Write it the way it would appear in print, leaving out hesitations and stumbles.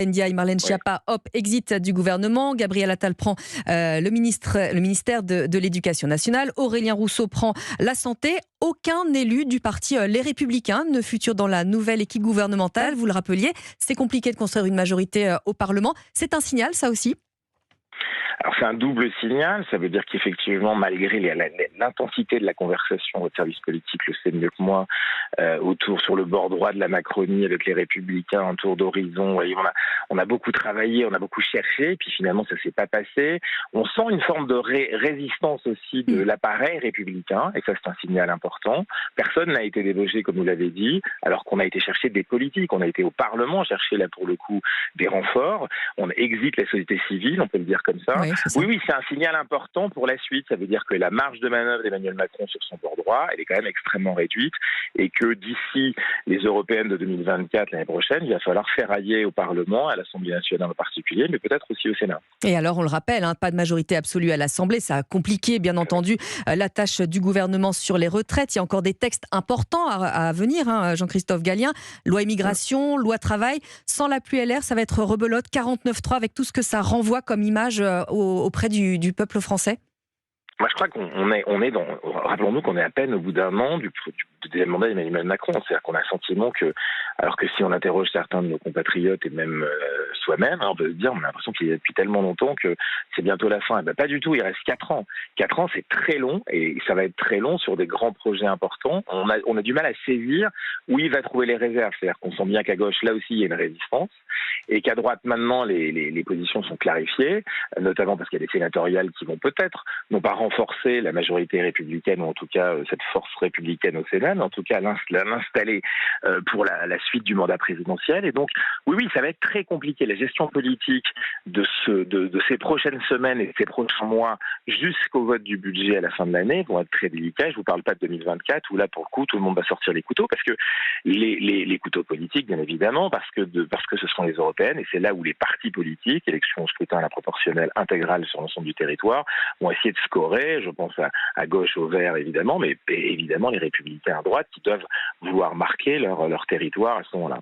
Ndiaye, Marlène Oui. Schiappa, hop, exit du gouvernement. Gabriel Attal prend le ministère de l'Éducation nationale. Aurélien Rousseau prend la santé. Aucun élu du parti Les Républicains ne figure dans la nouvelle équipe gouvernementale. Vous le rappeliez, c'est compliqué de construire une majorité au Parlement. C'est un signal, ça aussi ? Alors c'est un double signal, ça veut dire qu'effectivement, malgré l'intensité de la conversation, votre service politique le sait mieux que moi, sur le bord droit de la Macronie avec les Républicains, un tour d'horizon, on a beaucoup travaillé, on a beaucoup cherché, puis finalement ça s'est pas passé. On sent une forme de résistance aussi de l'appareil républicain, et ça c'est un signal important. Personne n'a été débauché, comme vous l'avez dit, alors qu'on a été chercher des politiques, on a été au Parlement chercher là pour le coup des renforts, on exit la société civile, on peut le dire comme ça. Oui, c'est un signal important pour la suite. Ça veut dire que la marge de manœuvre d'Emmanuel Macron sur son bord droit, elle est quand même extrêmement réduite et que d'ici les européennes de 2024, l'année prochaine, il va falloir ferrailler au Parlement, à l'Assemblée nationale en particulier, mais peut-être aussi au Sénat. Et alors, on le rappelle, pas de majorité absolue à l'Assemblée. Ça a compliqué, bien entendu, la tâche du gouvernement sur les retraites. Il y a encore des textes importants à venir, Jean-Christophe Gallien. Loi immigration, loi travail. Sans l'appui LR, ça va être rebelote, 49-3, avec tout ce que ça renvoie comme image auprès du peuple français. Moi, je crois on est dans. Rappelons-nous qu'on est à peine au bout d'un an du deuxième mandat d'Emmanuel Macron. C'est-à-dire qu'on a le sentiment que, alors que si on interroge certains de nos compatriotes et même soi-même, on peut se dire, on a l'impression qu'il y a depuis tellement longtemps que c'est bientôt la fin. Et ben, pas du tout. Il reste 4 ans. 4 ans, c'est très long et ça va être très long sur des grands projets importants. On a du mal à saisir où il va trouver les réserves. C'est-à-dire qu'on sent bien qu'à gauche, là aussi, il y a une résistance. Et qu'à droite, maintenant, les positions sont clarifiées, notamment parce qu'il y a des sénatoriales qui vont peut-être, non pas renforcer la majorité républicaine, ou en tout cas cette force républicaine au Sénat, mais en tout cas l'installer pour la suite du mandat présidentiel. Et donc, oui, ça va être très compliqué. La gestion politique de ces prochaines semaines et de ces prochains mois jusqu'au vote du budget à la fin de l'année vont être très délicats. Je ne vous parle pas de 2024, où là, pour le coup, tout le monde va sortir les couteaux, parce que les couteaux politiques, bien évidemment, parce que ce sont les européennes, et c'est là où les partis politiques, élections au scrutin à la proportionnelle intégrale sur l'ensemble du territoire, vont essayer de scorer. Je pense à gauche, au vert, évidemment, mais évidemment les républicains à droite qui doivent vouloir marquer leur territoire à ce moment-là.